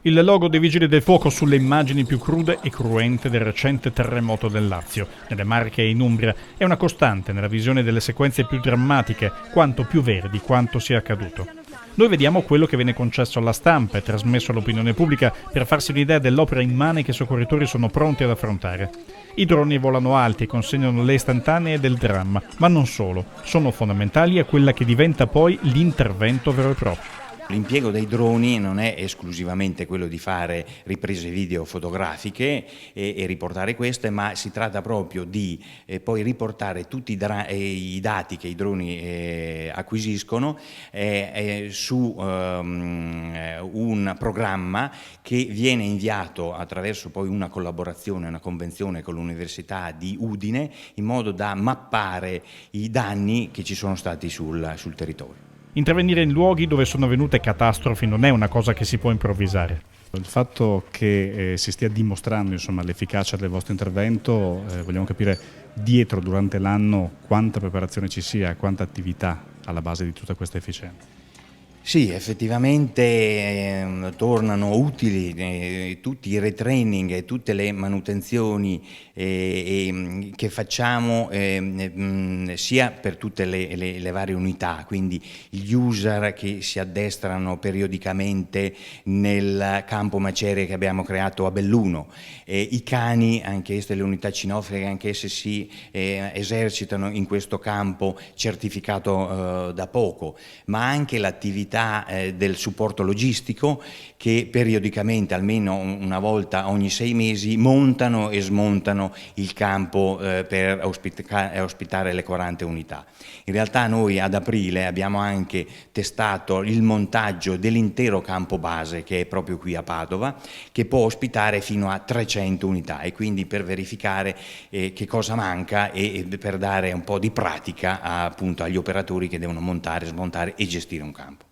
Il logo dei Vigili del Fuoco sulle immagini più crude e cruente del recente terremoto del Lazio, nelle Marche e in Umbria, è una costante nella visione delle sequenze più drammatiche, quanto più vere di quanto sia accaduto. Noi vediamo quello che viene concesso alla stampa e trasmesso all'opinione pubblica per farsi un'idea dell'opera immane che i soccorritori sono pronti ad affrontare. I droni volano alti e consegnano le istantanee del dramma, ma non solo, sono fondamentali a quella che diventa poi l'intervento vero e proprio. L'impiego dei droni non è esclusivamente quello di fare riprese video fotografiche e riportare queste, ma si tratta proprio di poi riportare tutti i dati che i droni acquisiscono su un programma che viene inviato attraverso poi una collaborazione, una convenzione con l'Università di Udine, in modo da mappare i danni che ci sono stati sul territorio. Intervenire in luoghi dove sono avvenute catastrofi non è una cosa che si può improvvisare. Il fatto che si stia dimostrando l'efficacia del vostro intervento, vogliamo capire dietro, durante l'anno, quanta preparazione ci sia, quanta attività alla base di tutta questa efficienza. Sì, effettivamente tornano utili tutti i retraining e tutte le manutenzioni che facciamo sia per tutte le varie unità, quindi gli user che si addestrano periodicamente nel campo macerie che abbiamo creato a Belluno, i cani, anch'esse le unità cinofreghe, anch'esse si esercitano in questo campo certificato da poco, ma anche l'attività del supporto logistico che periodicamente, almeno una volta ogni 6 mesi, montano e smontano il campo per ospitare le 40 unità. In realtà noi ad aprile abbiamo anche testato il montaggio dell'intero campo base, che è proprio qui a Padova, che può ospitare fino a 300 unità, e quindi per verificare che cosa manca e per dare un po' di pratica appunto agli operatori che devono montare, smontare e gestire un campo.